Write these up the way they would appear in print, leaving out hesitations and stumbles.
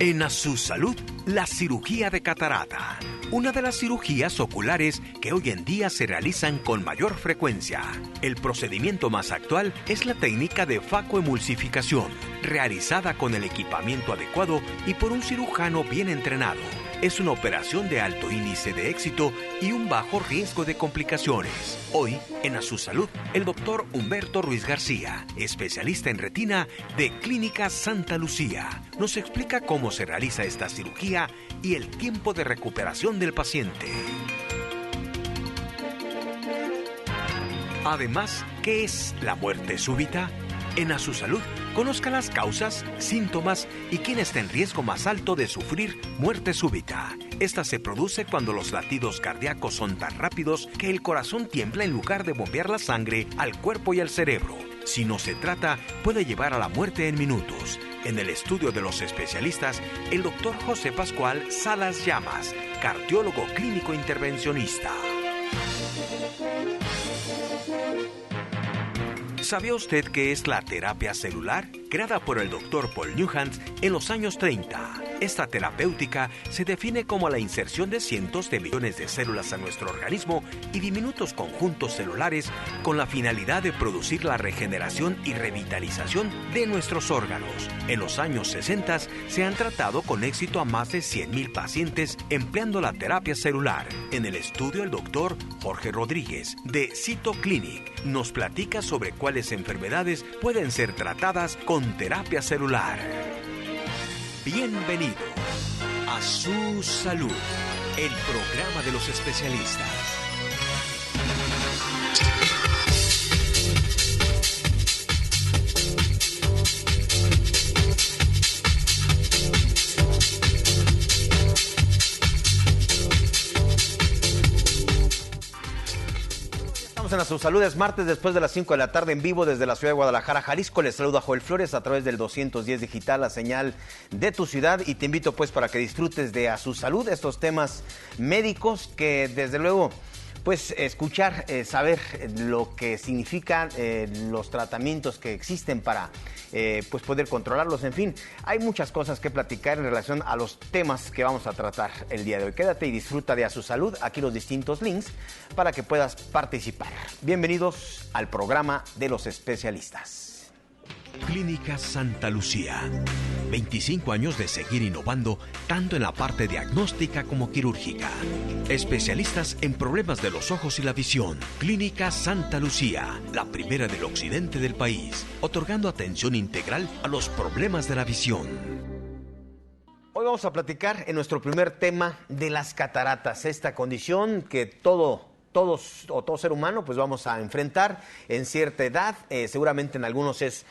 En A Su Salud, la cirugía de catarata. Una de las cirugías oculares que hoy en día se realizan con mayor frecuencia. El procedimiento más actual es la técnica de facoemulsificación, realizada con el equipamiento adecuado y por un cirujano bien entrenado. Es una operación de alto índice de éxito y un bajo riesgo de complicaciones. Hoy, en A Su Salud, el doctor Humberto Ruiz García, especialista en retina de Clínica Santa Lucía, nos explica cómo se realiza esta cirugía y el tiempo de recuperación del paciente. Además, ¿qué es la muerte súbita? En A Su Salud, conozca las causas, síntomas y quién está en riesgo más alto de sufrir muerte súbita. Esta se produce cuando los latidos cardíacos son tan rápidos que el corazón tiembla en lugar de bombear la sangre al cuerpo y al cerebro. Si no se trata, puede llevar a la muerte en minutos. En el estudio de los especialistas, el doctor José Pascual Salas Llamas, cardiólogo clínico intervencionista. ¿Sabía usted qué es la terapia celular? Creada por el Dr. Paul Newhans en los años 30. Esta terapéutica se define como la inserción de cientos de millones de células a nuestro organismo y diminutos conjuntos celulares con la finalidad de producir la regeneración y revitalización de nuestros órganos. En los años 60 se han tratado con éxito a más de 100,000 pacientes empleando la terapia celular. En el estudio, el doctor Jorge Rodríguez de Cytoclinic nos platica sobre cuáles enfermedades pueden ser tratadas con terapia celular. Bienvenido a Su Salud, el programa de los especialistas. En A Su Salud es martes después de las 5 de la tarde en vivo desde la ciudad de Guadalajara, Jalisco. Les saluda Joel Flores a través del 210 digital, la señal de tu ciudad, y te invito pues para que disfrutes de A Su Salud, estos temas médicos que desde luego pues escuchar, saber lo que significan los tratamientos que existen para pues poder controlarlos. En fin, hay muchas cosas que platicar en relación a los temas que vamos a tratar el día de hoy. Quédate y disfruta de A Su Salud, aquí los distintos links para que puedas participar. Bienvenidos al programa de los especialistas. Clínica Santa Lucía. 25 años de seguir innovando tanto en la parte diagnóstica como quirúrgica. Especialistas en problemas de los ojos y la visión. Clínica Santa Lucía, la primera del occidente del país, otorgando atención integral a los problemas de la visión. Hoy vamos a platicar en nuestro primer tema de las cataratas, esta condición que todo ser humano pues vamos a enfrentar en cierta edad. Seguramente en algunos es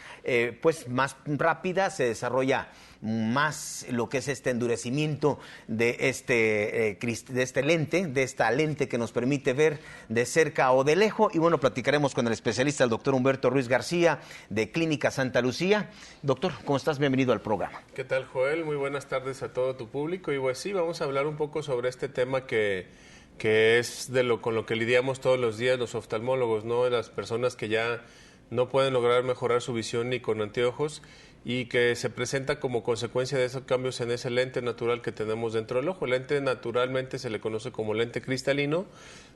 pues más rápida, se desarrolla más lo que es este endurecimiento de esta lente que nos permite ver de cerca o de lejos. Y bueno, platicaremos con el especialista, el doctor Humberto Ruiz García, de Clínica Santa Lucía. Doctor, ¿cómo estás? Bienvenido al programa. ¿Qué tal, Joel? Muy buenas tardes a todo tu público. Y pues sí, vamos a hablar un poco sobre este tema que es con lo que lidiamos todos los días los oftalmólogos, ¿no? Las personas que ya no pueden lograr mejorar su visión ni con anteojos y que se presenta como consecuencia de esos cambios en ese lente natural que tenemos dentro del ojo. El lente naturalmente se le conoce como lente cristalino,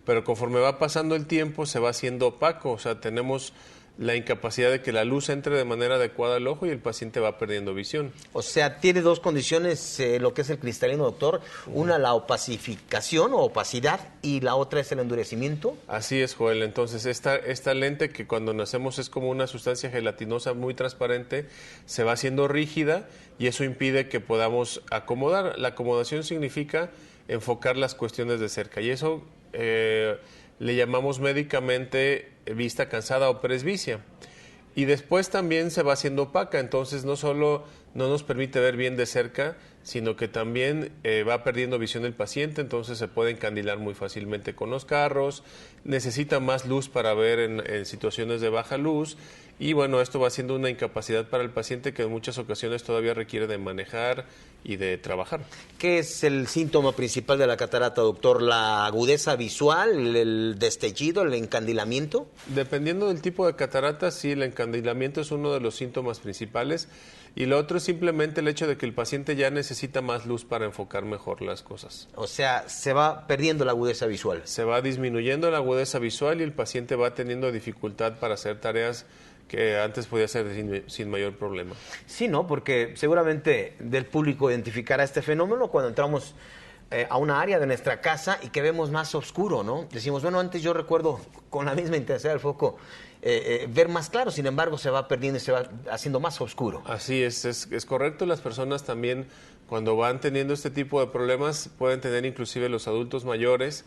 pero conforme va pasando el tiempo se va haciendo opaco, o sea, tenemos la incapacidad de que la luz entre de manera adecuada al ojo y el paciente va perdiendo visión. O sea, tiene dos condiciones lo que es el cristalino, doctor. Una, la opacificación o opacidad, y la otra es el endurecimiento. Así es, Joel. Entonces, esta lente, que cuando nacemos es como una sustancia gelatinosa muy transparente, se va haciendo rígida y eso impide que podamos acomodar. La acomodación significa enfocar las cuestiones de cerca y eso le llamamos médicamente vista cansada o presbicia. Y después también se va haciendo opaca, entonces no solo no nos permite ver bien de cerca, sino que también va perdiendo visión el paciente, entonces se puede encandilar muy fácilmente con los carros, necesita más luz para ver en situaciones de baja luz, y bueno, esto va siendo una incapacidad para el paciente que en muchas ocasiones todavía requiere de manejar y de trabajar. ¿Qué es el síntoma principal de la catarata, doctor? ¿La agudeza visual, el destellido, el encandilamiento? Dependiendo del tipo de catarata, sí, el encandilamiento es uno de los síntomas principales. Y lo otro otro es simplemente el hecho de que el paciente ya necesita más luz para enfocar mejor las cosas. O sea, se va perdiendo la agudeza visual. Se va disminuyendo la agudeza visual y el paciente va teniendo dificultad para hacer tareas que antes podía hacer sin mayor problema. Sí, ¿no? Porque seguramente del público identificará este fenómeno cuando entramos a una área de nuestra casa y que vemos más oscuro, ¿no? Decimos, bueno, antes yo recuerdo con la misma intensidad del foco ver más claro, sin embargo se va perdiendo y se va haciendo más oscuro. Así es correcto. Las personas también, cuando van teniendo este tipo de problemas, pueden tener inclusive los adultos mayores,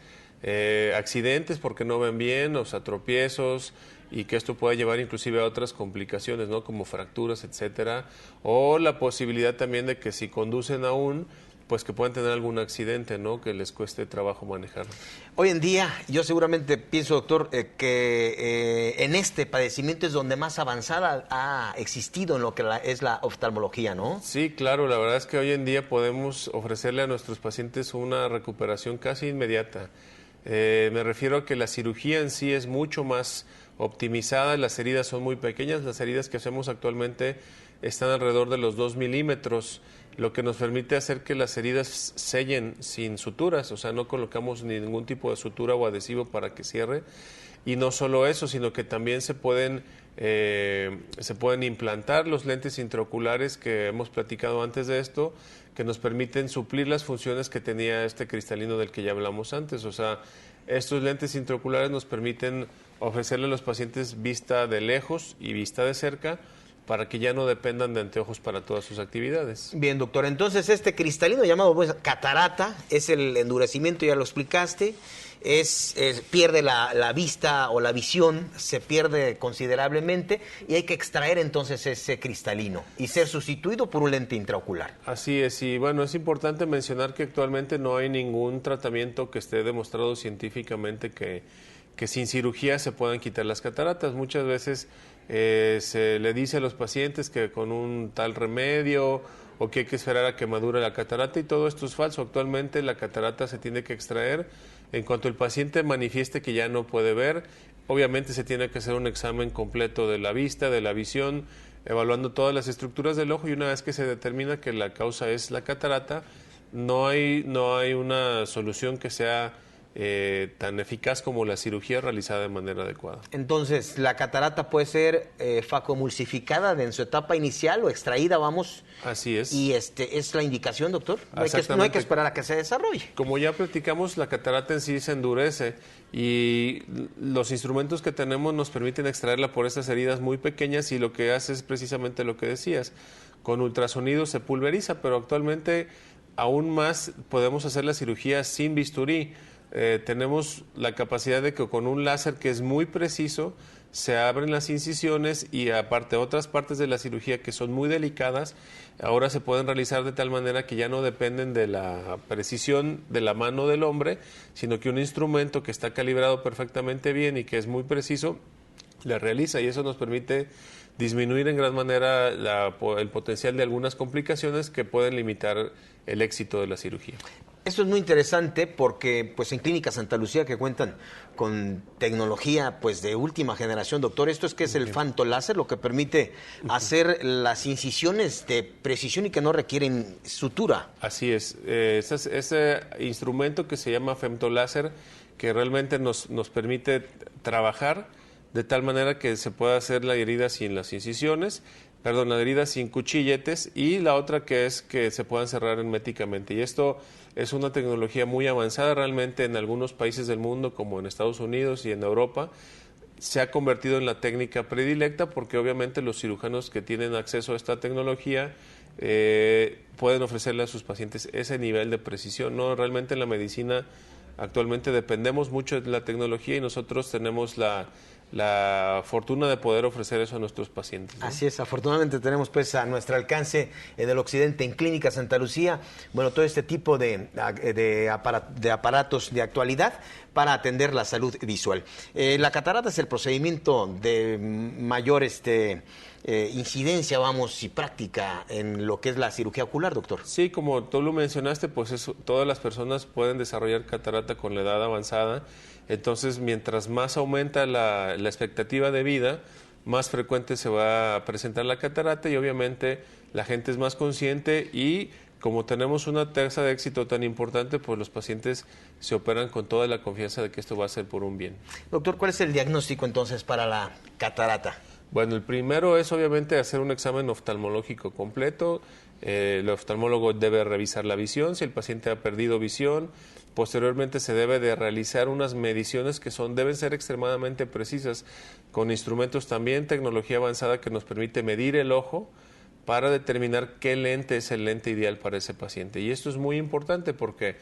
accidentes porque no ven bien, o sea, tropiezos, y que esto puede llevar inclusive a otras complicaciones, ¿no? Como fracturas, etcétera, o la posibilidad también de que si conducen aún, pues que puedan tener algún accidente, ¿no? Que les cueste trabajo manejar. Hoy en día, yo seguramente pienso, doctor, que en este padecimiento es donde más avanzada ha existido en lo que es la oftalmología, ¿no? Sí, claro, la verdad es que hoy en día podemos ofrecerle a nuestros pacientes una recuperación casi inmediata. Me refiero a que la cirugía en sí es mucho más optimizada, las heridas son muy pequeñas, las heridas que hacemos actualmente están alrededor de los 2 milímetros, lo que nos permite hacer que las heridas sellen sin suturas, o sea, no colocamos ningún tipo de sutura o adhesivo para que cierre. Y no solo eso, sino que también se pueden implantar los lentes intraoculares que hemos platicado antes de esto, que nos permiten suplir las funciones que tenía este cristalino del que ya hablamos antes. O sea, estos lentes intraoculares nos permiten ofrecerle a los pacientes vista de lejos y vista de cerca, para que ya no dependan de anteojos para todas sus actividades. Bien, doctor, entonces este cristalino llamado pues, catarata es el endurecimiento, ya lo explicaste, pierde la vista o la visión, se pierde considerablemente y hay que extraer entonces ese cristalino y ser sustituido por un lente intraocular. Así es, y bueno, es importante mencionar que actualmente no hay ningún tratamiento que esté demostrado científicamente que sin cirugía se puedan quitar las cataratas. Muchas veces se le dice a los pacientes que con un tal remedio o que hay que esperar a que madure la catarata, y todo esto es falso. Actualmente la catarata se tiene que extraer en cuanto el paciente manifieste que ya no puede ver. Obviamente se tiene que hacer un examen completo de la vista, de la visión, evaluando todas las estructuras del ojo, y una vez que se determina que la causa es la catarata, no hay una solución que sea tan eficaz como la cirugía realizada de manera adecuada. Entonces, la catarata puede ser facomulsificada en su etapa inicial o extraída, vamos. Así es. Y es la indicación, doctor. No hay que esperar a que se desarrolle. Como ya platicamos, la catarata en sí se endurece y los instrumentos que tenemos nos permiten extraerla por estas heridas muy pequeñas, y lo que hace es precisamente lo que decías. Con ultrasonido se pulveriza, pero actualmente aún más podemos hacer la cirugía sin bisturí. Tenemos la capacidad de que con un láser que es muy preciso se abren las incisiones, y aparte otras partes de la cirugía que son muy delicadas ahora se pueden realizar de tal manera que ya no dependen de la precisión de la mano del hombre, sino que un instrumento que está calibrado perfectamente bien y que es muy preciso le realiza, y eso nos permite disminuir en gran manera el potencial de algunas complicaciones que pueden limitar el éxito de la cirugía. Esto es muy interesante porque pues en Clínica Santa Lucía, que cuentan con tecnología pues de última generación, doctor, esto es que es el fantoláser, lo que permite hacer las incisiones de precisión y que no requieren sutura. Así es, ese instrumento que se llama femtoláser, que realmente nos permite trabajar de tal manera que se pueda hacer la herida sin las incisiones, la herida sin cuchilletes, y la otra que es que se puedan cerrar herméticamente. Y esto es una tecnología muy avanzada realmente en algunos países del mundo, como en Estados Unidos y en Europa. Se ha convertido en la técnica predilecta porque obviamente los cirujanos que tienen acceso a esta tecnología pueden ofrecerle a sus pacientes ese nivel de precisión, ¿no? Realmente en la medicina actualmente dependemos mucho de la tecnología, y nosotros tenemos la fortuna de poder ofrecer eso a nuestros pacientes, ¿no? Así es, afortunadamente tenemos pues a nuestro alcance en el occidente, en Clínica Santa Lucía, bueno, todo este tipo de aparatos de actualidad para atender la salud visual. La catarata es el procedimiento de mayor incidencia, vamos, y práctica en lo que es la cirugía ocular, doctor. Sí, como tú lo mencionaste, pues todas las personas pueden desarrollar catarata con la edad avanzada. Entonces, mientras más aumenta la expectativa de vida, más frecuente se va a presentar la catarata, y obviamente la gente es más consciente y como tenemos una tasa de éxito tan importante, pues los pacientes se operan con toda la confianza de que esto va a ser por un bien. Doctor, ¿cuál es el diagnóstico entonces para la catarata? Bueno, el primero es obviamente hacer un examen oftalmológico completo. El oftalmólogo debe revisar la visión, si el paciente ha perdido visión. Posteriormente se debe de realizar unas mediciones que deben ser extremadamente precisas, con instrumentos también, tecnología avanzada que nos permite medir el ojo para determinar qué lente es el lente ideal para ese paciente. Y esto es muy importante porque,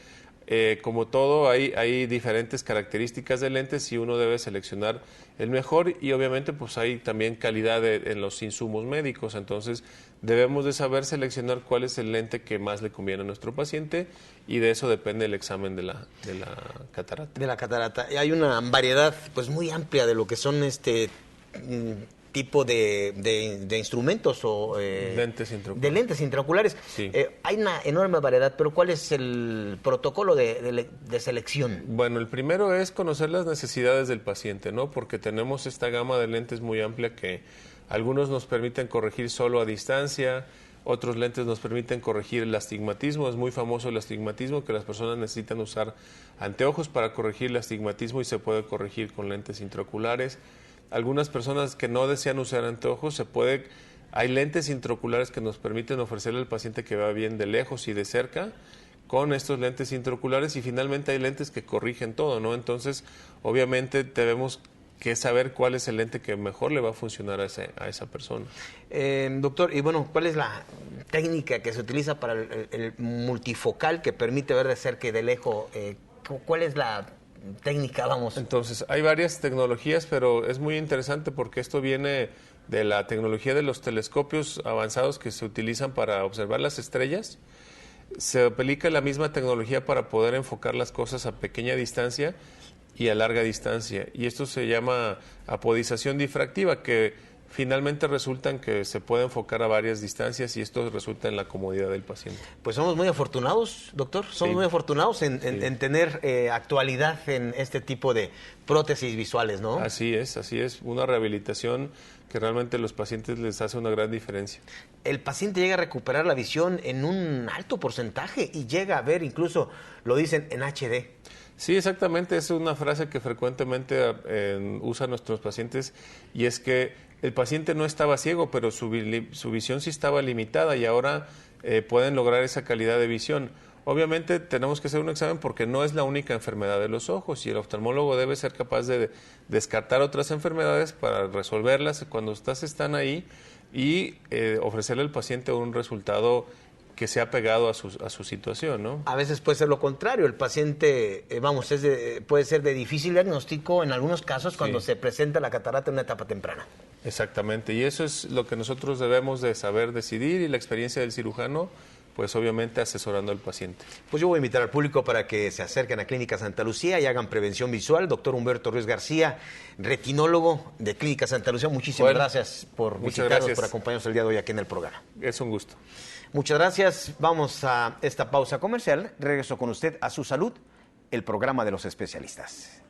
como todo, hay diferentes características de lentes y uno debe seleccionar el mejor y obviamente pues hay también calidad en los insumos médicos. Entonces debemos de saber seleccionar cuál es el lente que más le conviene a nuestro paciente y de eso depende el examen de la catarata. De la catarata. Y hay una variedad pues muy amplia de lo que son tipo de instrumentos o lentes intraoculares. De lentes intraoculares. Sí. Hay una enorme variedad, pero ¿cuál es el protocolo de selección? Bueno, el primero es conocer las necesidades del paciente, ¿no? Porque tenemos esta gama de lentes muy amplia que algunos nos permiten corregir solo a distancia, otros lentes nos permiten corregir el astigmatismo. Es muy famoso el astigmatismo, que las personas necesitan usar anteojos para corregir el astigmatismo y se puede corregir con lentes intraoculares. Algunas personas que no desean usar anteojos, hay lentes intraoculares que nos permiten ofrecerle al paciente que va bien de lejos y de cerca con estos lentes intraoculares y finalmente hay lentes que corrigen todo, ¿no? Entonces, obviamente debemos que saber cuál es el lente que mejor le va a funcionar a esa persona. Doctor, y bueno, ¿cuál es la técnica que se utiliza para el multifocal que permite ver de cerca y de lejos? ¿Cuál es la técnica, vamos? Entonces, hay varias tecnologías, pero es muy interesante porque esto viene de la tecnología de los telescopios avanzados que se utilizan para observar las estrellas. Se aplica la misma tecnología para poder enfocar las cosas a pequeña distancia y a larga distancia. Y esto se llama apodización difractiva, que finalmente resulta en que se puede enfocar a varias distancias y esto resulta en la comodidad del paciente. Pues somos muy afortunados, doctor, somos muy afortunados en tener actualidad en este tipo de prótesis visuales, ¿no? Así es, una rehabilitación que realmente a los pacientes les hace una gran diferencia. El paciente llega a recuperar la visión en un alto porcentaje y llega a ver, incluso lo dicen en HD. Sí, exactamente, es una frase que frecuentemente usan nuestros pacientes y es que el paciente no estaba ciego, pero su visión sí estaba limitada y ahora pueden lograr esa calidad de visión. Obviamente tenemos que hacer un examen porque no es la única enfermedad de los ojos y el oftalmólogo debe ser capaz de descartar otras enfermedades para resolverlas cuando están ahí y ofrecerle al paciente un resultado que sea pegado a su situación, ¿no? A veces puede ser lo contrario, el paciente, puede ser de difícil diagnóstico en algunos casos cuando se presenta la catarata en una etapa temprana. Exactamente, y eso es lo que nosotros debemos de saber decidir y la experiencia del cirujano, pues obviamente asesorando al paciente. Pues yo voy a invitar al público para que se acerquen a Clínica Santa Lucía y hagan prevención visual. Doctor Humberto Ruiz García, retinólogo de Clínica Santa Lucía, muchísimas gracias por visitarnos, por acompañarnos el día de hoy aquí en el programa. Es un gusto. Muchas gracias. Vamos a esta pausa comercial. Regreso con usted a Su Salud, el programa de los especialistas.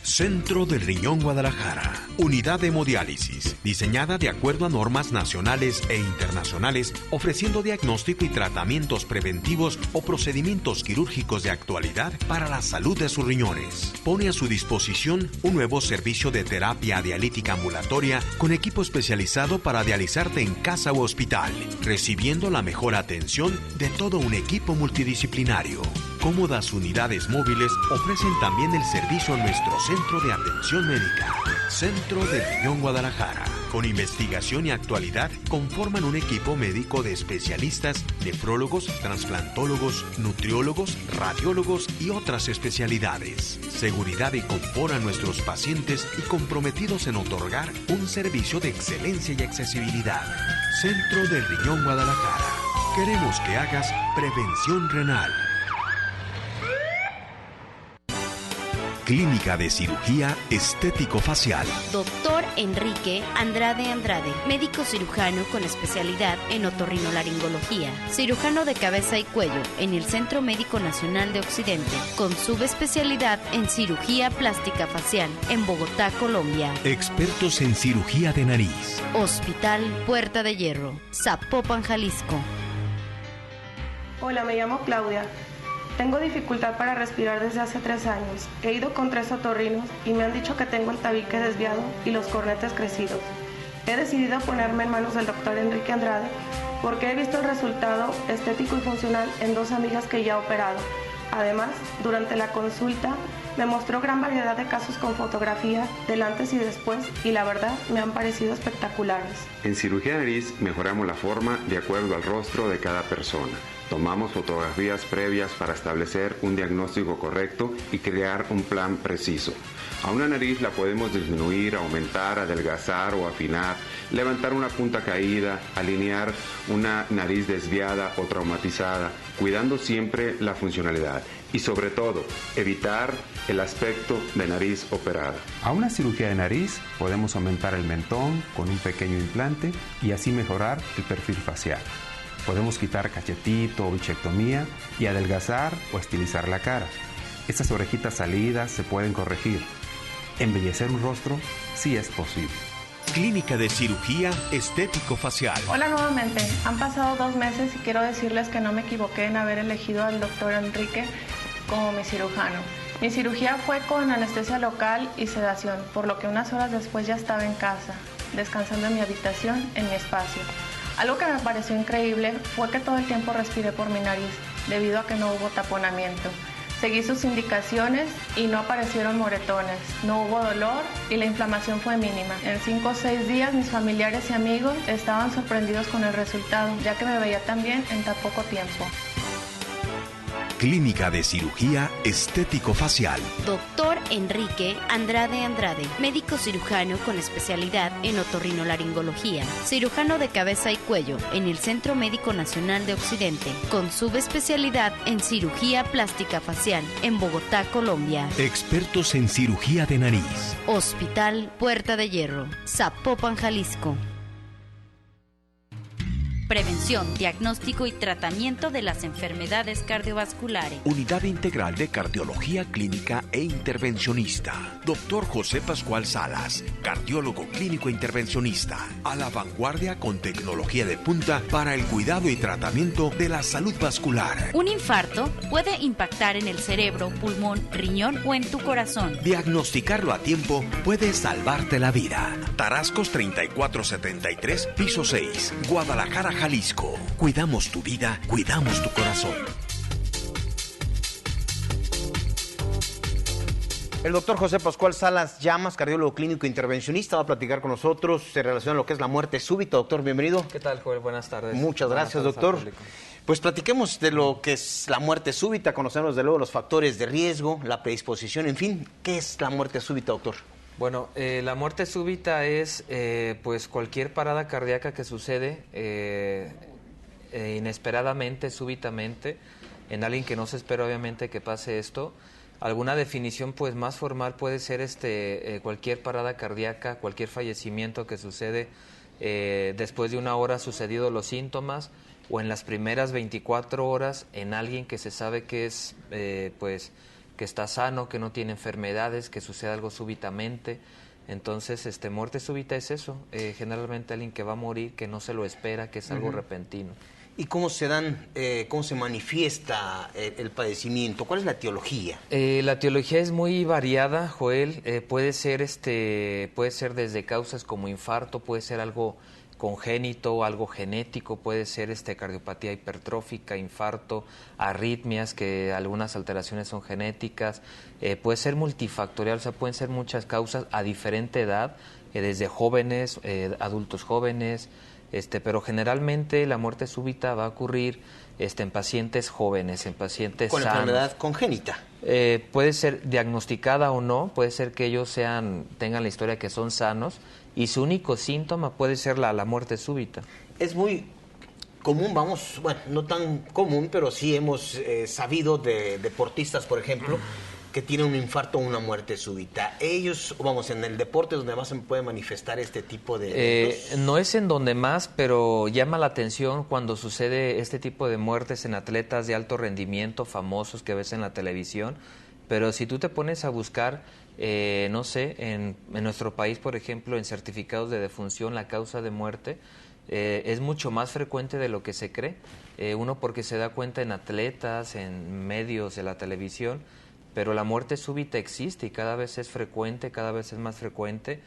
Centro del Riñón Guadalajara. Unidad de hemodiálisis, diseñada de acuerdo a normas nacionales e internacionales, ofreciendo diagnóstico y tratamientos preventivos o procedimientos quirúrgicos de actualidad para la salud de sus riñones. Pone a su disposición un nuevo servicio de terapia dialítica ambulatoria con equipo especializado para dializarte en casa u hospital, recibiendo la mejor atención de todo un equipo multidisciplinario. Cómodas unidades móviles ofrecen también el servicio a nuestro Centro de Atención Médica. Centro del Riñón Guadalajara. Con investigación y actualidad, conforman un equipo médico de especialistas, nefrólogos, trasplantólogos, nutriólogos, radiólogos y otras especialidades. Seguridad y confort a nuestros pacientes y comprometidos en otorgar un servicio de excelencia y accesibilidad. Centro del Riñón Guadalajara. Queremos que hagas prevención renal. Clínica de Cirugía Estético-Facial. Doctor Enrique Andrade Andrade, médico cirujano con especialidad en otorrinolaringología, cirujano de cabeza y cuello en el Centro Médico Nacional de Occidente, con subespecialidad en cirugía plástica facial en Bogotá, Colombia. Expertos en cirugía de nariz. Hospital Puerta de Hierro, Zapopan, Jalisco. Hola, me llamo Claudia. Tengo dificultad para respirar desde hace 3 años. He ido con 3 otorrinos y me han dicho que tengo el tabique desviado y los cornetes crecidos. He decidido ponerme en manos del doctor Enrique Andrade porque he visto el resultado estético y funcional en 2 amigas que ya he operado. Además, durante la consulta me mostró gran variedad de casos con fotografía del antes y después y la verdad me han parecido espectaculares. En cirugía de nariz mejoramos la forma de acuerdo al rostro de cada persona. Tomamos fotografías previas para establecer un diagnóstico correcto y crear un plan preciso. A una nariz la podemos disminuir, aumentar, adelgazar o afinar, levantar una punta caída, alinear una nariz desviada o traumatizada, cuidando siempre la funcionalidad y sobre todo evitar el aspecto de nariz operada. A una cirugía de nariz podemos aumentar el mentón con un pequeño implante y así mejorar el perfil facial. Podemos quitar cachetito o bichectomía y adelgazar o estilizar la cara. Estas orejitas salidas se pueden corregir. Embellecer un rostro sí es posible. Clínica de Cirugía Estético-Facial. Hola nuevamente. Han pasado 2 meses y quiero decirles que no me equivoqué en haber elegido al doctor Enrique como mi cirujano. Mi cirugía fue con anestesia local y sedación, por lo que unas horas después ya estaba en casa, descansando en mi habitación, en mi espacio. Algo que me pareció increíble fue que todo el tiempo respiré por mi nariz, debido a que no hubo taponamiento. Seguí sus indicaciones y no aparecieron moretones, no hubo dolor y la inflamación fue mínima. En 5 o 6 días mis familiares y amigos estaban sorprendidos con el resultado, ya que me veía tan bien en tan poco tiempo. Clínica de Cirugía Estético-Facial. Doctor Enrique Andrade Andrade, médico cirujano con especialidad en otorrinolaringología, cirujano de cabeza y cuello en el Centro Médico Nacional de Occidente, con subespecialidad en cirugía plástica facial en Bogotá, Colombia. Expertos en cirugía de nariz. Hospital Puerta de Hierro, Zapopan, Jalisco. Prevención, diagnóstico y tratamiento de las enfermedades cardiovasculares. Unidad Integral de Cardiología Clínica e Intervencionista. Doctor José Pascual Salas, cardiólogo clínico intervencionista. A la vanguardia con tecnología de punta para el cuidado y tratamiento de la salud vascular. Un infarto puede impactar en el cerebro, pulmón, riñón o en tu corazón. Diagnosticarlo a tiempo puede salvarte la vida. Tarascos 3473, piso 6, Guadalajara, Jalisco. Cuidamos tu vida, cuidamos tu corazón. El doctor José Pascual Salas Llamas, cardiólogo clínico intervencionista, va a platicar con nosotros en relación a lo que es la muerte súbita. Doctor, bienvenido. ¿Qué tal, Joel? Buenas tardes. Muchas gracias, doctor. Pues platiquemos de lo que es la muerte súbita. Conocemos desde luego los factores de riesgo, la predisposición, en fin. ¿Qué es la muerte súbita, doctor? Bueno, la muerte súbita es pues cualquier parada cardíaca que sucede inesperadamente, súbitamente, en alguien que no se espera obviamente que pase esto. Alguna definición pues más formal puede ser cualquier parada cardíaca, cualquier fallecimiento que sucede después de 1 hora sucedido los síntomas o en las primeras 24 horas en alguien que se sabe que es pues que está sano, que no tiene enfermedades, que sucede algo súbitamente. Entonces, muerte súbita es eso, generalmente alguien que va a morir, que no se lo espera, que es algo repentino. ¿Y cómo se manifiesta el padecimiento? ¿Cuál es la etiología? La etiología es muy variada, Joel. Puede ser desde causas como infarto, puede ser algo congénito, algo genético, puede ser cardiopatía hipertrófica, infarto, arritmias, que algunas alteraciones son genéticas, puede ser multifactorial, o sea, pueden ser muchas causas a diferente edad, desde jóvenes, adultos jóvenes, pero generalmente la muerte súbita va a ocurrir en pacientes jóvenes, en pacientes con sanos. Enfermedad congénita. Puede ser diagnosticada o no, puede ser que ellos tengan la historia que son sanos y su único síntoma puede ser la muerte súbita. Es muy común, no tan común, pero sí hemos sabido de deportistas, por ejemplo, que tiene un infarto o una muerte súbita, ellos, vamos, en el deporte es donde más se puede manifestar este tipo de eventos. No es en donde más, pero llama la atención cuando sucede este tipo de muertes en atletas de alto rendimiento, famosos que ves en la televisión. Pero si tú te pones a buscar, no sé, en nuestro país, por ejemplo, en certificados de defunción, la causa de muerte es mucho más frecuente de lo que se cree. Uno porque se da cuenta en atletas, en medios de la televisión, pero la muerte súbita existe y cada vez es frecuente, cada vez es más frecuente.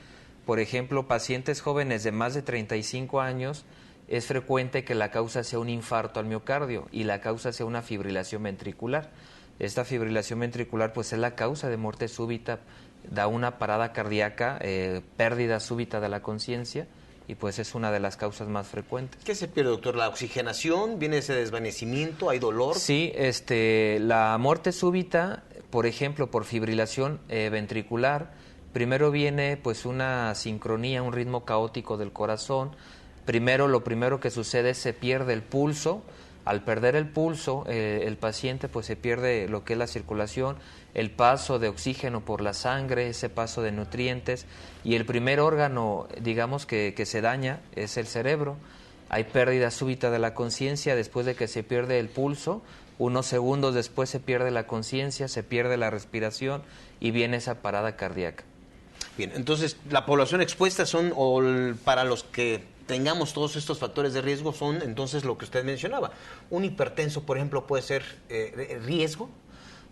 Por ejemplo, pacientes jóvenes de más de 35 años, es frecuente que la causa sea un infarto al miocardio y la causa sea una fibrilación ventricular. Esta fibrilación ventricular pues es la causa de muerte súbita, da una parada cardíaca, pérdida súbita de la conciencia, y pues es una de las causas más frecuentes. ¿Qué se pierde, doctor? ¿La oxigenación? ¿Viene ese desvanecimiento? ¿Hay dolor? Sí, la muerte súbita, por ejemplo, por fibrilación ventricular, primero viene pues una sincronía, un ritmo caótico del corazón. Lo primero que sucede es se pierde el pulso. Al perder el pulso, el paciente pues se pierde lo que es la circulación, el paso de oxígeno por la sangre, ese paso de nutrientes, y el primer órgano, digamos, que se daña es el cerebro. Hay pérdida súbita de la conciencia después de que se pierde el pulso, unos segundos después se pierde la conciencia, se pierde la respiración y viene esa parada cardíaca. Bien, entonces la población expuesta para los que tengamos todos estos factores de riesgo son entonces lo que usted mencionaba. Un hipertenso, por ejemplo, puede ser riesgo.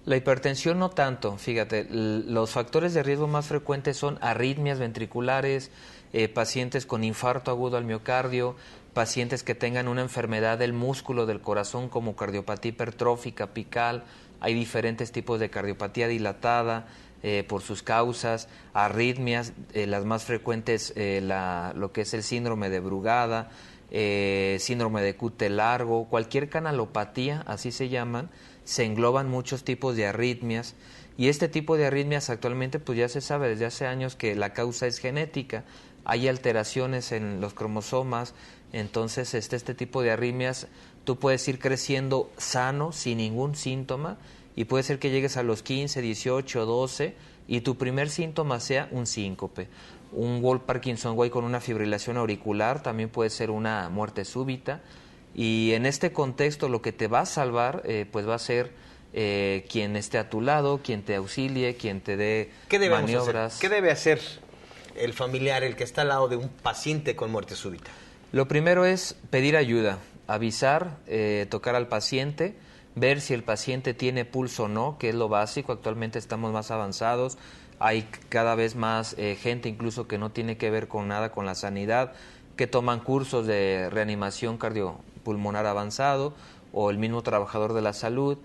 La hipertensión no tanto, fíjate, los factores de riesgo más frecuentes son arritmias ventriculares, pacientes con infarto agudo al miocardio, pacientes que tengan una enfermedad del músculo del corazón como cardiopatía hipertrófica apical, hay diferentes tipos de cardiopatía dilatada por sus causas, arritmias, las más frecuentes lo que es el síndrome de Brugada, síndrome de QT largo, cualquier canalopatía, así se llaman, se engloban muchos tipos de arritmias, y este tipo de arritmias actualmente pues ya se sabe desde hace años que la causa es genética, hay alteraciones en los cromosomas, entonces este tipo de arritmias tú puedes ir creciendo sano, sin ningún síntoma, y puede ser que llegues a los 15, 18, 12 y tu primer síntoma sea un síncope. Un Wolff-Parkinson-White con una fibrilación auricular también puede ser una muerte súbita, y en este contexto lo que te va a salvar pues va a ser quien esté a tu lado, quien te auxilie, quien te dé maniobras. ¿Qué debe hacer el familiar, el que está al lado de un paciente con muerte súbita? Lo primero es pedir ayuda, avisar, tocar al paciente, ver si el paciente tiene pulso o no, que es lo básico. Actualmente estamos más avanzados, hay cada vez más gente incluso que no tiene que ver con nada con la sanidad, que toman cursos de reanimación cardiopulmonar avanzado, o el mismo trabajador de la salud.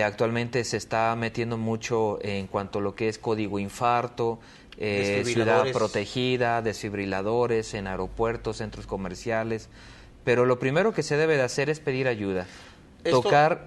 Actualmente se está metiendo mucho en cuanto a lo que es código infarto, ciudad protegida, desfibriladores en aeropuertos, centros comerciales, pero lo primero que se debe de hacer es pedir ayuda. Tocar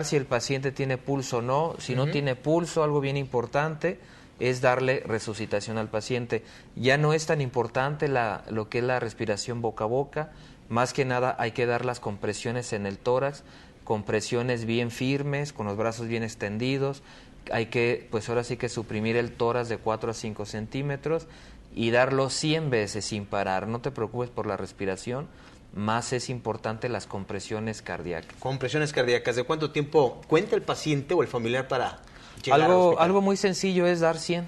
si el paciente tiene pulso o no. Si no tiene pulso, algo bien importante es darle resucitación al paciente. Ya no es tan importante lo que es la respiración boca a boca, más que nada hay que dar las compresiones en el tórax, compresiones bien firmes, con los brazos bien extendidos. Hay que, pues ahora sí que suprimir el tórax de 4 a 5 centímetros y darlo 100 veces sin parar. No te preocupes por la respiración, más es importante las compresiones cardíacas. Compresiones cardíacas, ¿de cuánto tiempo cuenta el paciente o el familiar para llegar al hospital? Algo muy sencillo es dar 100,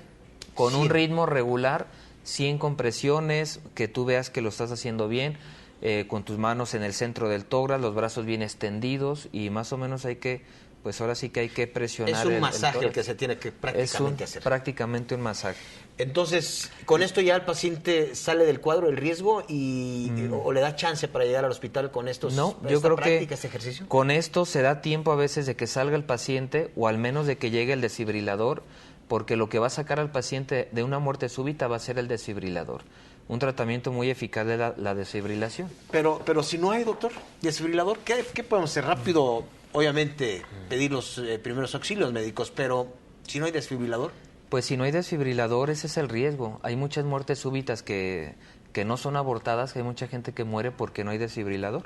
con 100. Un ritmo regular, 100 compresiones, que tú veas que lo estás haciendo bien, con tus manos en el centro del tórax, los brazos bien extendidos, y más o menos hay que, pues ahora sí que hay que presionar. Es un masaje el que se tiene que prácticamente hacer. Prácticamente un masaje. Entonces, con esto ya el paciente sale del cuadro del riesgo o le da chance para llegar al hospital con estos yo creo que este ejercicio. Con esto se da tiempo a veces de que salga el paciente, o al menos de que llegue el desfibrilador, porque lo que va a sacar al paciente de una muerte súbita va a ser el desfibrilador. Un tratamiento muy eficaz de la desfibrilación. Pero si no hay, doctor, desfibrilador, ¿qué podemos hacer? Rápido, obviamente, pedir los primeros auxilios médicos, pero si no hay desfibrilador. Pues si no hay desfibrilador, ese es el riesgo. Hay muchas muertes súbitas que no son abortadas, que hay mucha gente que muere porque no hay desfibrilador.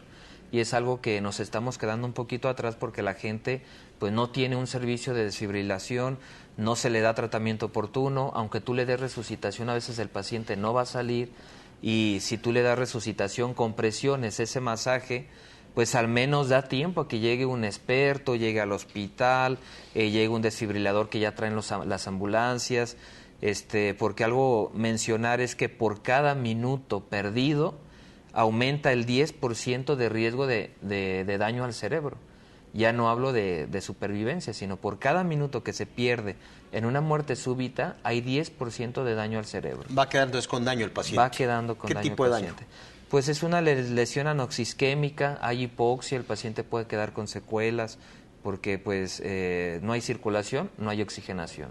y es algo que nos estamos quedando un poquito atrás porque la gente pues no tiene un servicio de desfibrilación, no se le da tratamiento oportuno, aunque tú le des resucitación a veces el paciente no va a salir, y si tú le das resucitación con presiones, ese masaje, pues al menos da tiempo a que llegue un experto, llegue al hospital, llegue un desfibrilador que ya traen las ambulancias, porque algo mencionar es que por cada minuto perdido aumenta el 10% de riesgo de daño al cerebro. Ya no hablo de supervivencia, sino por cada minuto que se pierde en una muerte súbita hay 10% de daño al cerebro. Va quedando con daño el paciente. Va quedando con daño ¿Qué tipo de daño? Pues es una lesión anoxisquémica, hay hipoxia, el paciente puede quedar con secuelas porque pues no hay circulación, no hay oxigenación.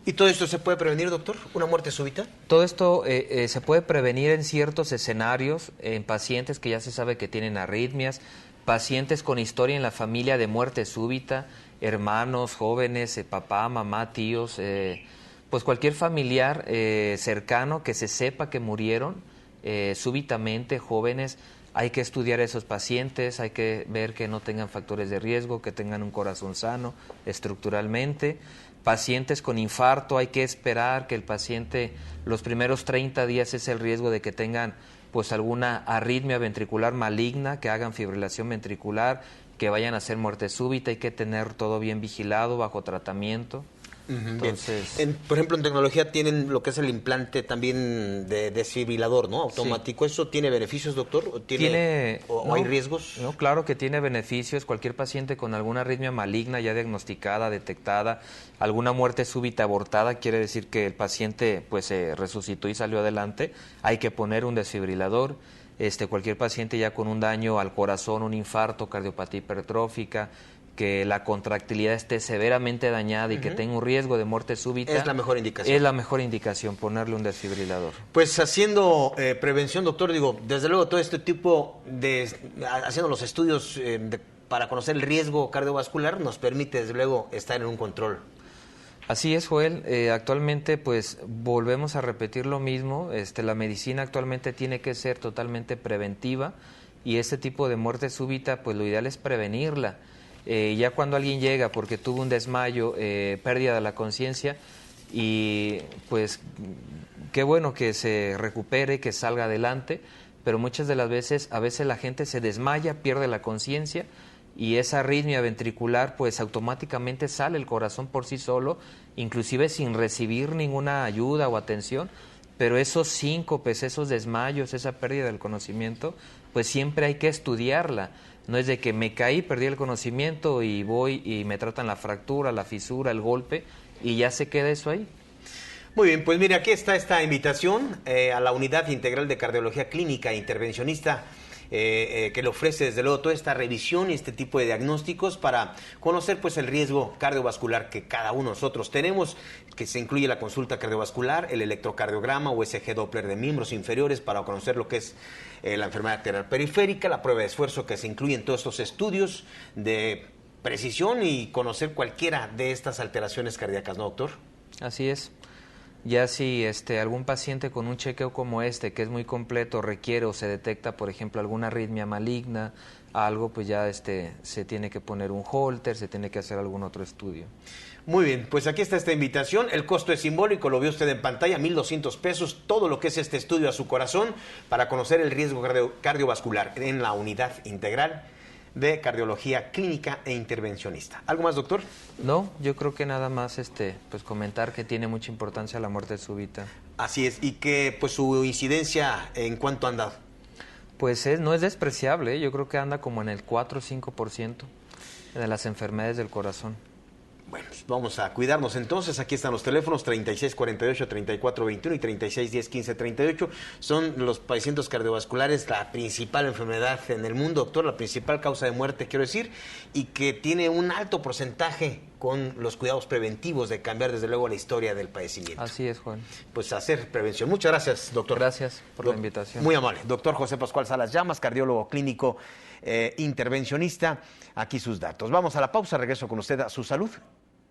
¿Y todo esto se puede prevenir, doctor? ¿Una muerte súbita? Todo esto se puede prevenir en ciertos escenarios, en pacientes que ya se sabe que tienen arritmias, pacientes con historia en la familia de muerte súbita, hermanos, jóvenes, papá, mamá, tíos, pues cualquier familiar cercano que se sepa que murieron súbitamente, jóvenes. Hay que estudiar a esos pacientes, hay que ver que no tengan factores de riesgo, que tengan un corazón sano estructuralmente. Pacientes con infarto, hay que esperar que el paciente, los primeros 30 días es el riesgo de que tengan pues alguna arritmia ventricular maligna, que hagan fibrilación ventricular, que vayan a hacer muerte súbita. Hay que tener todo bien vigilado, bajo tratamiento. Entonces, por ejemplo, en tecnología tienen lo que es el implante también de desfibrilador, ¿no? Automático. Sí. ¿Eso tiene beneficios, doctor? ¿O hay riesgos? No, claro que tiene beneficios. Cualquier paciente con alguna arritmia maligna ya diagnosticada, detectada, alguna muerte súbita abortada, quiere decir que el paciente pues se resucitó y salió adelante, hay que poner un desfibrilador. Cualquier paciente ya con un daño al corazón, un infarto, cardiopatía hipertrófica, que la contractilidad esté severamente dañada y que tenga un riesgo de muerte súbita. Es la mejor indicación. Es la mejor indicación, ponerle un desfibrilador. Pues haciendo prevención, doctor, desde luego todo este tipo haciendo los estudios para conocer el riesgo cardiovascular nos permite desde luego estar en un control. Así es, Joel. Actualmente pues volvemos a repetir lo mismo. La medicina actualmente tiene que ser totalmente preventiva y este tipo de muerte súbita pues lo ideal es prevenirla. Ya cuando alguien llega porque tuvo un desmayo, pérdida de la conciencia, y pues qué bueno que se recupere, que salga adelante, pero muchas de las veces, a veces la gente se desmaya, pierde la conciencia y esa arritmia ventricular pues automáticamente sale el corazón por sí solo, inclusive sin recibir ninguna ayuda o atención, pero esos síncopes, esos desmayos, esa pérdida del conocimiento, pues siempre hay que estudiarla. No es de que me caí, perdí el conocimiento y voy y me tratan la fractura, la fisura, el golpe y ya se queda eso ahí. Muy bien, pues mire, aquí está esta invitación a la Unidad Integral de Cardiología Clínica e Intervencionista que le ofrece desde luego toda esta revisión y este tipo de diagnósticos para conocer pues el riesgo cardiovascular que cada uno de nosotros tenemos, que se incluye la consulta cardiovascular, el electrocardiograma o USG Doppler de miembros inferiores para conocer lo que es la enfermedad arterial periférica, la prueba de esfuerzo que se incluye en todos estos estudios de precisión y conocer cualquiera de estas alteraciones cardíacas, ¿no, doctor? Así es. Ya si algún paciente con un chequeo como que es muy completo, requiere o se detecta, por ejemplo, alguna arritmia maligna, algo, pues ya se tiene que poner un Holter, se tiene que hacer algún otro estudio. Muy bien, pues aquí está esta invitación. El costo es simbólico, lo vio usted en pantalla, 1,200 pesos, todo lo que es este estudio a su corazón para conocer el riesgo cardiovascular en la Unidad Integral de Cardiología Clínica e Intervencionista. ¿Algo más, doctor? No, yo creo que nada más pues comentar que tiene mucha importancia la muerte súbita. Así es, y que pues su incidencia, ¿en cuánto anda? Pues no es despreciable, yo creo que anda como en el 4 o 5% de las enfermedades del corazón. Bueno, pues vamos a cuidarnos entonces. Aquí están los teléfonos 3648-3421 y 3610-1538. Son los padecimientos cardiovasculares la principal enfermedad en el mundo, doctor, la principal causa de muerte, quiero decir, y que tiene un alto porcentaje con los cuidados preventivos de cambiar desde luego la historia del padecimiento. Así es, Juan. Pues hacer prevención. Muchas gracias, doctor. Gracias por la invitación. Muy amable. Doctor José Pascual Salas Llamas, cardiólogo clínico, intervencionista. Aquí sus datos. Vamos a la pausa, regreso con usted a Su Salud,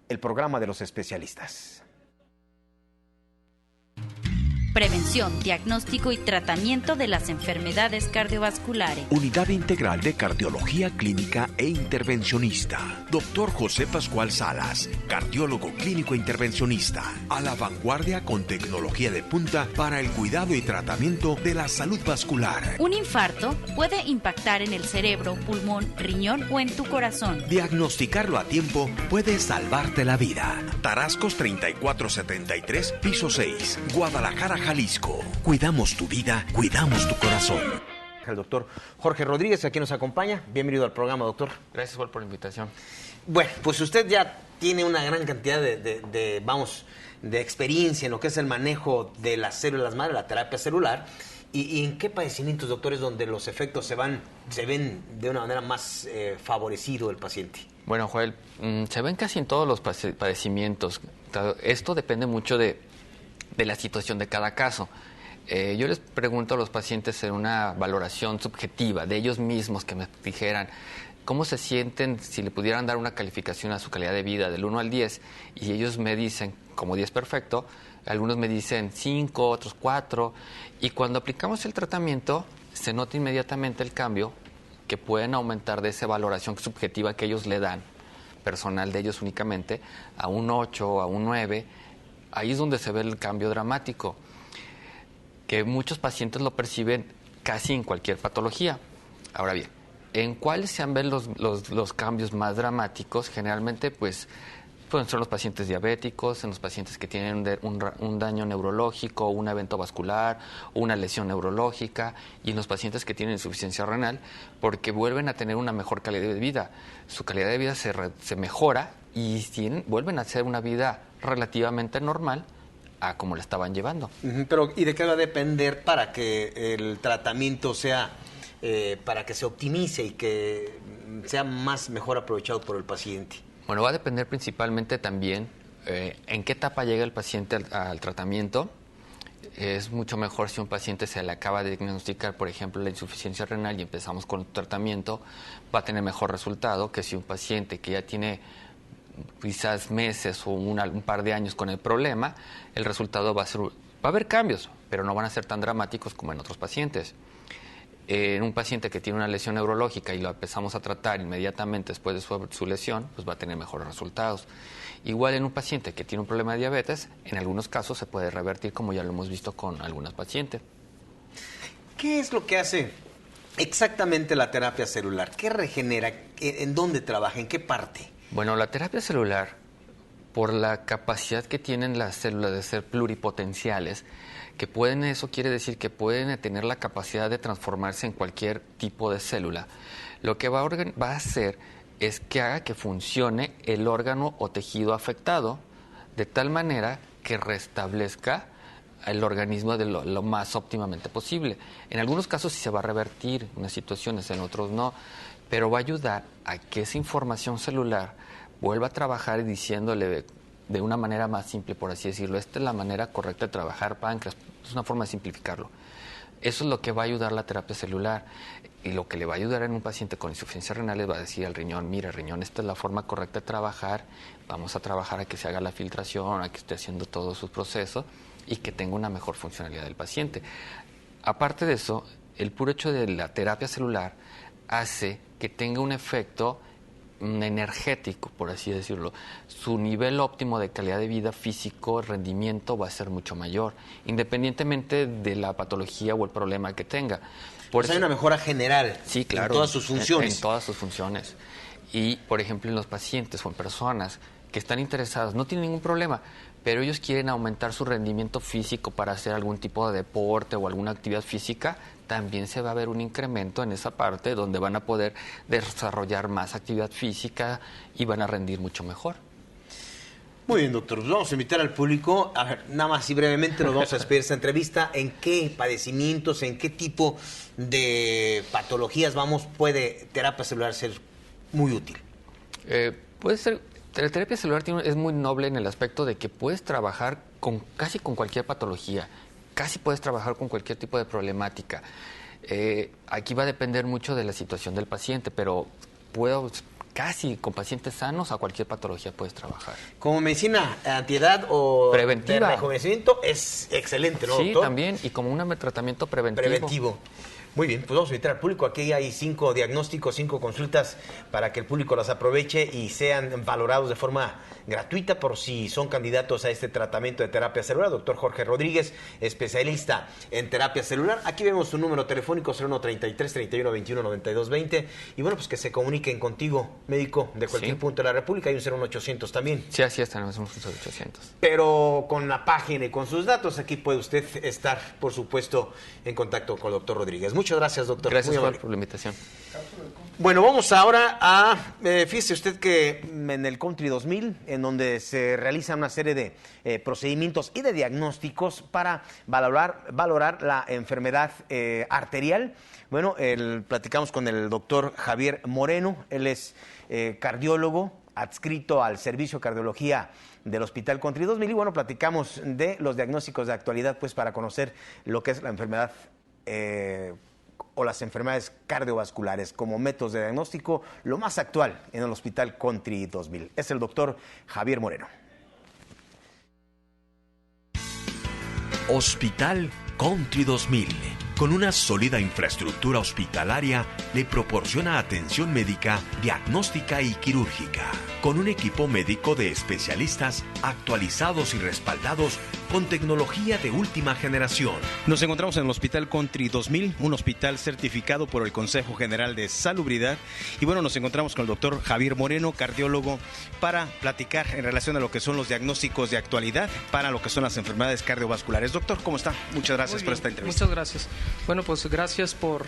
el programa de los especialistas. prevención, diagnóstico y tratamiento de las enfermedades cardiovasculares. Unidad Integral de Cardiología Clínica e Intervencionista. Dr. José Pascual Salas, cardiólogo clínico e intervencionista. A la vanguardia con tecnología de punta para el cuidado y tratamiento de la salud vascular. Un infarto puede impactar en el cerebro, pulmón, riñón o en tu corazón. Diagnosticarlo a tiempo puede salvarte la vida. Tarascos 3473, piso 6, Guadalajara, Jalisco. Cuidamos tu vida, cuidamos tu corazón. El doctor Jorge Rodríguez, aquí nos acompaña. Bienvenido al programa, doctor. Gracias por la invitación. Bueno, pues usted ya tiene una gran cantidad de experiencia en lo que es el manejo de las células madre, la terapia celular. ¿Y en qué padecimientos, doctores, donde los efectos se ven de una manera más favorecido el paciente? Bueno, Joel, se ven casi en todos los padecimientos. Esto depende mucho de la situación de cada caso. Yo les pregunto a los pacientes en una valoración subjetiva de ellos mismos, que me dijeran cómo se sienten si le pudieran dar una calificación a su calidad de vida del 1 al 10, y ellos me dicen como 10 perfecto, algunos me dicen 5, otros 4, y cuando aplicamos el tratamiento se nota inmediatamente el cambio, que pueden aumentar de esa valoración subjetiva que ellos le dan, personal de ellos únicamente, a un 8, a un 9. Ahí es donde se ve el cambio dramático, que muchos pacientes lo perciben casi en cualquier patología. Ahora bien, ¿en cuáles se ven los cambios más dramáticos? Generalmente, pues, pueden ser los pacientes diabéticos, en los pacientes que tienen un daño neurológico, un evento vascular, o una lesión neurológica, y en los pacientes que tienen insuficiencia renal, porque vuelven a tener una mejor calidad de vida. Su calidad de vida se mejora y vuelven a hacer una vida relativamente normal a como la estaban llevando. Pero, ¿y de qué va a depender para que el tratamiento sea, para que se optimice y que sea mejor aprovechado por el paciente? Bueno, va a depender principalmente también en qué etapa llega el paciente al tratamiento. Es mucho mejor si un paciente se le acaba de diagnosticar, por ejemplo, la insuficiencia renal y empezamos con el tratamiento, va a tener mejor resultado que si un paciente que ya tiene quizás meses o un par de años con el problema, el resultado va a haber cambios, pero no van a ser tan dramáticos como en otros pacientes. En un paciente que tiene una lesión neurológica y lo empezamos a tratar inmediatamente después de su lesión, pues va a tener mejores resultados. Igual en un paciente que tiene un problema de diabetes, en algunos casos se puede revertir, como ya lo hemos visto con algunas pacientes. ¿Qué es lo que hace exactamente la terapia celular? ¿Qué regenera? ¿En dónde trabaja? ¿En qué parte? Bueno, la terapia celular, por la capacidad que tienen las células de ser pluripotenciales, eso quiere decir que pueden tener la capacidad de transformarse en cualquier tipo de célula. Lo que va a hacer es que haga que funcione el órgano o tejido afectado de tal manera que restablezca el organismo de lo más óptimamente posible. En algunos casos sí se va a revertir unas situaciones, en otros no, pero va a ayudar a que esa información celular vuelva a trabajar diciéndole de una manera más simple, por así decirlo. Esta es la manera correcta de trabajar páncreas. Es una forma de simplificarlo. Eso es lo que va a ayudar la terapia celular. Y lo que le va a ayudar en un paciente con insuficiencia renal le va a decir al riñón, mira, riñón, esta es la forma correcta de trabajar. Vamos a trabajar a que se haga la filtración, a que esté haciendo todos sus procesos y que tenga una mejor funcionalidad del paciente. Aparte de eso, el puro hecho de la terapia celular hace que tenga un efecto energético, por así decirlo. Su nivel óptimo de calidad de vida físico, rendimiento, va a ser mucho mayor, independientemente de la patología o el problema que tenga. Pues hay una mejora general. Sí, claro, en todas sus funciones. En todas sus funciones. Y, por ejemplo, en los pacientes o en personas que están interesadas, no tienen ningún problema, pero ellos quieren aumentar su rendimiento físico para hacer algún tipo de deporte o alguna actividad física, también se va a ver un incremento en esa parte donde van a poder desarrollar más actividad física y van a rendir mucho mejor. Muy bien, doctor. Vamos a invitar al público. A ver, nada más y brevemente nos vamos a despedir esta entrevista. ¿En qué padecimientos, en qué tipo de patologías puede terapia celular ser muy útil? Puede ser. La terapia celular es muy noble en el aspecto de que puedes trabajar casi con cualquier patología. Casi puedes trabajar con cualquier tipo de problemática. Aquí va a depender mucho de la situación del paciente, pero puedo casi con pacientes sanos a cualquier patología puedes trabajar. Como medicina antiedad o preventiva, de rejuvenecimiento es excelente, ¿no, sí, doctor? también, y como un tratamiento preventivo. Preventivo. Muy bien, pues vamos a invitar al público. Aquí hay 5 diagnósticos, 5 consultas para que el público las aproveche y sean valorados de forma gratuita por si son candidatos a este tratamiento de terapia celular. Doctor Jorge Rodríguez, especialista en terapia celular. Aquí vemos su número telefónico, 0133-3121-9220. Y bueno, pues que se comuniquen contigo, médico de cualquier punto de la República. Hay un 01800 también. Sí, así es, tenemos un 0800. Pero con la página y con sus datos, aquí puede usted estar, por supuesto, en contacto con el doctor Rodríguez. Muchas gracias, doctor. Gracias por la invitación. Bueno, vamos ahora a, fíjese usted que en el Country 2000, en donde se realiza una serie de procedimientos y de diagnósticos para valorar la enfermedad arterial. Bueno, platicamos con el doctor Javier Moreno, él es cardiólogo adscrito al Servicio de Cardiología del Hospital Country 2000 y bueno, platicamos de los diagnósticos de actualidad pues para conocer lo que es la enfermedad o las enfermedades cardiovasculares como métodos de diagnóstico, lo más actual en el Hospital Country 2000. Es el doctor Javier Moreno. Hospital Country 2000, con una sólida infraestructura hospitalaria, le proporciona atención médica, diagnóstica y quirúrgica, con un equipo médico de especialistas actualizados y respaldados con tecnología de última generación. Nos encontramos en el Hospital Country 2000, un hospital certificado por el Consejo General de Salubridad. Y bueno, nos encontramos con el doctor Javier Moreno, cardiólogo, para platicar en relación a lo que son los diagnósticos de actualidad para lo que son las enfermedades cardiovasculares. Doctor, ¿cómo está? Muchas gracias por esta entrevista. Muchas gracias. Bueno, pues gracias por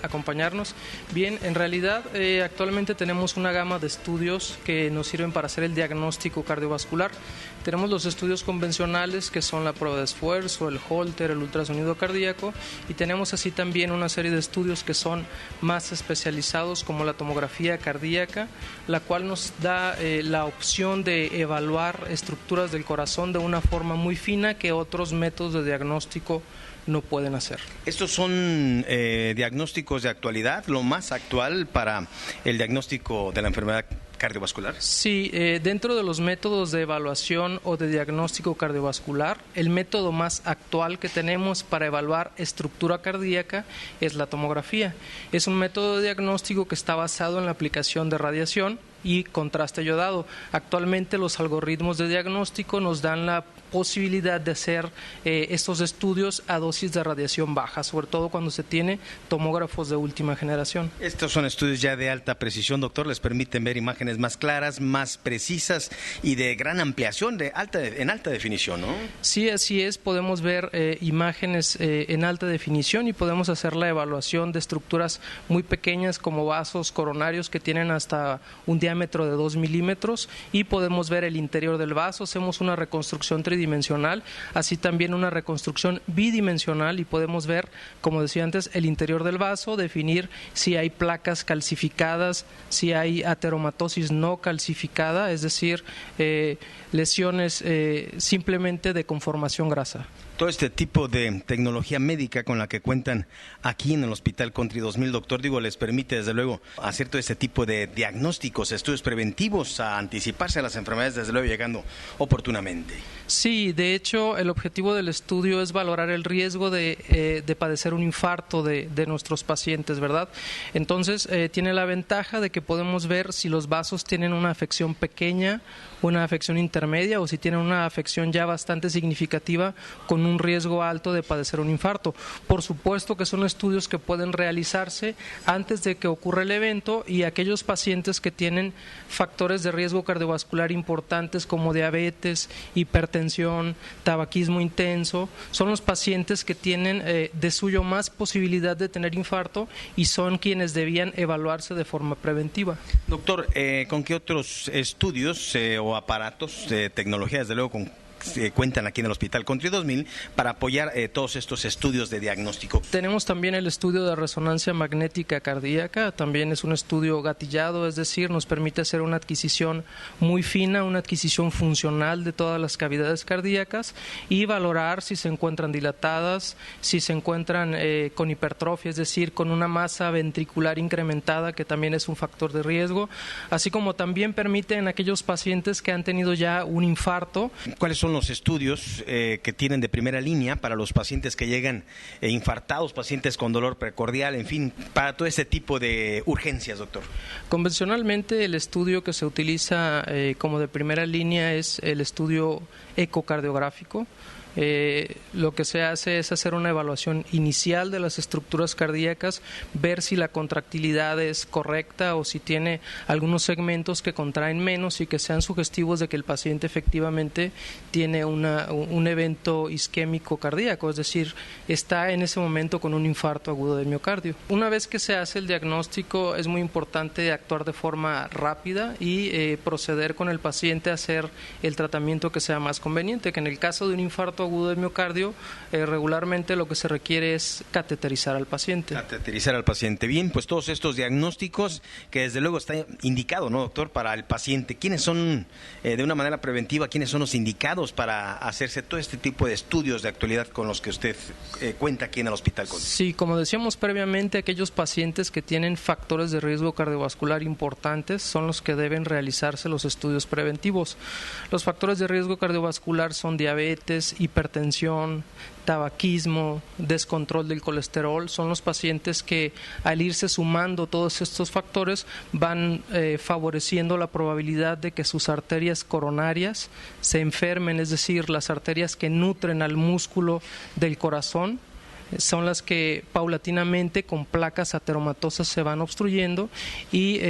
acompañarnos. Bien, en realidad actualmente tenemos una gama de estudios que nos sirven para hacer el diagnóstico cardiovascular. Tenemos los estudios convencionales que son la prueba de esfuerzo, el Holter, el ultrasonido cardíaco, y tenemos así también una serie de estudios que son más especializados como la tomografía cardíaca, la cual nos da la opción de evaluar estructuras del corazón de una forma muy fina que otros métodos de diagnóstico no pueden hacer. Estos son diagnósticos de actualidad, lo más actual para el diagnóstico de la enfermedad cardiovascular. Sí, dentro de los métodos de evaluación o de diagnóstico cardiovascular, el método más actual que tenemos para evaluar estructura cardíaca es la tomografía. Es un método de diagnóstico que está basado en la aplicación de radiación y contraste iodado. Actualmente los algoritmos de diagnóstico nos dan la posibilidad de hacer estos estudios a dosis de radiación baja, sobre todo cuando se tiene tomógrafos de última generación. Estos son estudios ya de alta precisión, doctor, les permiten ver imágenes más claras, más precisas y de gran ampliación, en alta definición, ¿no? Sí, así es, podemos ver imágenes en alta definición y podemos hacer la evaluación de estructuras muy pequeñas como vasos coronarios que tienen hasta un diámetro de 2 milímetros y podemos ver el interior del vaso, hacemos una reconstrucción tridimensional, así también una reconstrucción bidimensional y podemos ver, como decía antes, el interior del vaso, definir si hay placas calcificadas, si hay ateromatosis no calcificada, es decir, lesiones simplemente de conformación grasa. Todo este tipo de tecnología médica con la que cuentan aquí en el Hospital Country 2000, doctor, les permite desde luego hacer todo este tipo de diagnósticos, estudios preventivos, a anticiparse a las enfermedades, desde luego llegando oportunamente. Sí, de hecho el objetivo del estudio es valorar el riesgo de padecer un infarto de nuestros pacientes, ¿verdad? Entonces tiene la ventaja de que podemos ver si los vasos tienen una afección pequeña, una afección intermedia o si tienen una afección ya bastante significativa con un riesgo alto de padecer un infarto. Por supuesto que son estudios que pueden realizarse antes de que ocurra el evento y aquellos pacientes que tienen factores de riesgo cardiovascular importantes como diabetes, hipertensión, tabaquismo intenso, son los pacientes que tienen de suyo más posibilidad de tener infarto y son quienes debían evaluarse de forma preventiva. Doctor, ¿con qué otros estudios o aparatos de tecnología, desde luego con cuentan aquí en el Hospital Country 2000 para apoyar todos estos estudios de diagnóstico? Tenemos también el estudio de resonancia magnética cardíaca, también es un estudio gatillado, es decir, nos permite hacer una adquisición muy fina, una adquisición funcional de todas las cavidades cardíacas y valorar si se encuentran dilatadas, si se encuentran con hipertrofia, es decir, con una masa ventricular incrementada, que también es un factor de riesgo, así como también permite en aquellos pacientes que han tenido ya un infarto. ¿Cuáles son los estudios que tienen de primera línea para los pacientes que llegan infartados, pacientes con dolor precordial, en fin, para todo este tipo de urgencias, doctor? Convencionalmente el estudio que se utiliza como de primera línea es el estudio ecocardiográfico. Lo que se hace es hacer una evaluación inicial de las estructuras cardíacas, ver si la contractilidad es correcta o si tiene algunos segmentos que contraen menos y que sean sugestivos de que el paciente efectivamente tiene un evento isquémico cardíaco, es decir, está en ese momento con un infarto agudo del miocardio. Una vez que se hace el diagnóstico es muy importante actuar de forma rápida y proceder con el paciente a hacer el tratamiento que sea más conveniente, que en el caso de un infarto agudo del miocardio, regularmente lo que se requiere es cateterizar al paciente. Cateterizar al paciente. Bien, pues todos estos diagnósticos que desde luego está indicado, ¿no, doctor?, para el paciente. ¿Quiénes son, de una manera preventiva, quiénes son los indicados para hacerse todo este tipo de estudios de actualidad con los que usted cuenta aquí en el Hospital Country? Sí, como decíamos previamente, aquellos pacientes que tienen factores de riesgo cardiovascular importantes son los que deben realizarse los estudios preventivos. Los factores de riesgo cardiovascular son diabetes, hipertensión, tabaquismo, descontrol del colesterol. Son los pacientes que al irse sumando todos estos factores van favoreciendo la probabilidad de que sus arterias coronarias se enfermen, es decir, las arterias que nutren al músculo del corazón son las que paulatinamente con placas ateromatosas se van obstruyendo y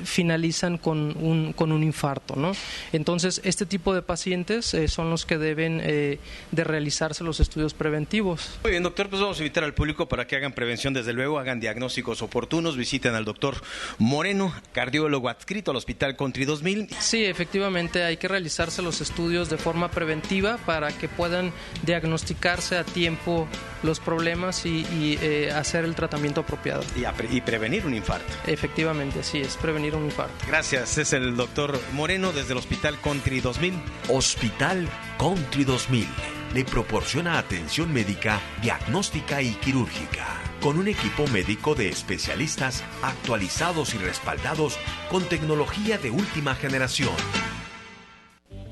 finalizan con un infarto, ¿no? Entonces, este tipo de pacientes son los que deben de realizarse los estudios preventivos. Muy bien, doctor, pues vamos a invitar al público para que hagan prevención, desde luego, hagan diagnósticos oportunos, visiten al doctor Moreno, cardiólogo adscrito al Hospital Country 2000. Sí, efectivamente, hay que realizarse los estudios de forma preventiva para que puedan diagnosticarse a tiempo los problemas y hacer el tratamiento apropiado. Y prevenir un infarto. Efectivamente, así es, prevenir un infarto. Gracias, es el doctor Moreno desde el Hospital Country 2000. Hospital Country 2000 le proporciona atención médica, diagnóstica y quirúrgica, con un equipo médico de especialistas actualizados y respaldados con tecnología de última generación.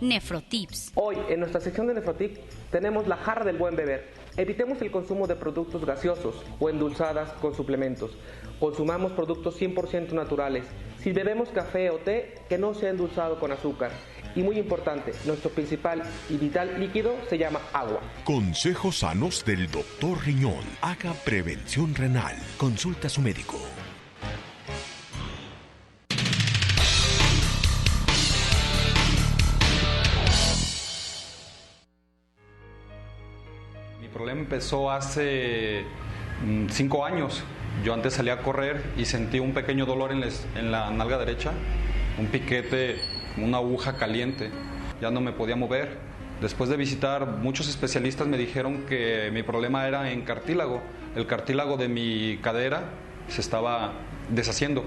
Nefrotips. Hoy, en nuestra sección de Nefrotips, tenemos la jarra del buen beber. Evitemos el consumo de productos gaseosos o endulzadas con suplementos. Consumamos productos 100% naturales. Si bebemos café o té, que no sea endulzado con azúcar. Y muy importante, nuestro principal y vital líquido se llama agua. Consejos sanos del Dr. Riñón. Haga prevención renal. Consulta a su médico. Mi problema empezó hace 5 años. Yo antes salía a correr y sentí un pequeño dolor en la nalga derecha, un piquete, una aguja caliente. Ya no me podía mover. Después de visitar muchos especialistas me dijeron que mi problema era en cartílago. El cartílago de mi cadera se estaba deshaciendo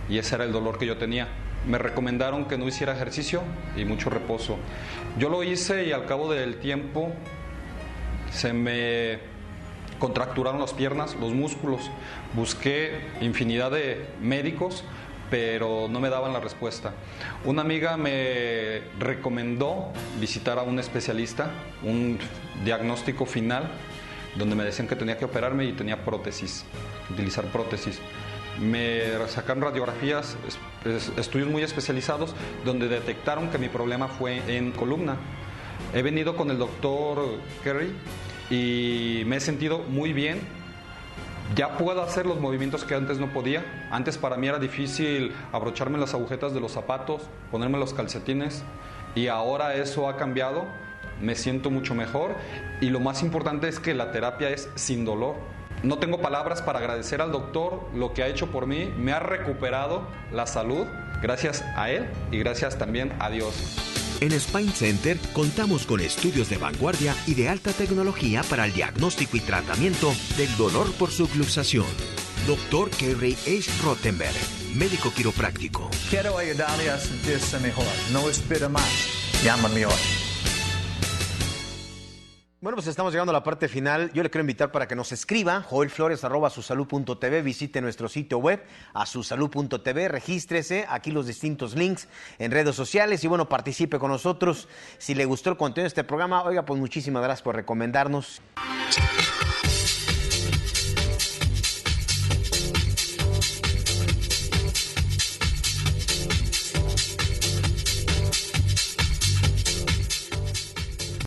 y ese era el dolor que yo tenía. Me recomendaron que no hiciera ejercicio y mucho reposo. Yo lo hice y al cabo del tiempo se me contracturaron las piernas, los músculos. Busqué infinidad de médicos, pero no me daban la respuesta. Una amiga me recomendó visitar a un especialista, un diagnóstico final, donde me decían que tenía que operarme y tenía prótesis, utilizar prótesis. Me sacaron radiografías, estudios muy especializados, donde detectaron que mi problema fue en columna. He venido con el doctor Kerry y me he sentido muy bien. Ya puedo hacer los movimientos que antes no podía. Antes para mí era difícil abrocharme las agujetas de los zapatos, ponerme los calcetines, y ahora eso ha cambiado. Me siento mucho mejor y lo más importante es que la terapia es sin dolor. No tengo palabras para agradecer al doctor lo que ha hecho por mí. Me ha recuperado la salud gracias a él y gracias también a Dios. En Spine Center contamos con estudios de vanguardia y de alta tecnología para el diagnóstico y tratamiento del dolor por subluxación. Dr. Kerry H. Rottenberg, médico quiropráctico. Quiero ayudarle a sentirse mejor. No espera más. Llámame hoy. Bueno, pues estamos llegando a la parte final. Yo le quiero invitar para que nos escriba, joelflores@asusalud.tv, visite nuestro sitio web, asusalud.tv, regístrese, aquí los distintos links en redes sociales y bueno, participe con nosotros. Si le gustó el contenido de este programa, oiga, pues muchísimas gracias por recomendarnos.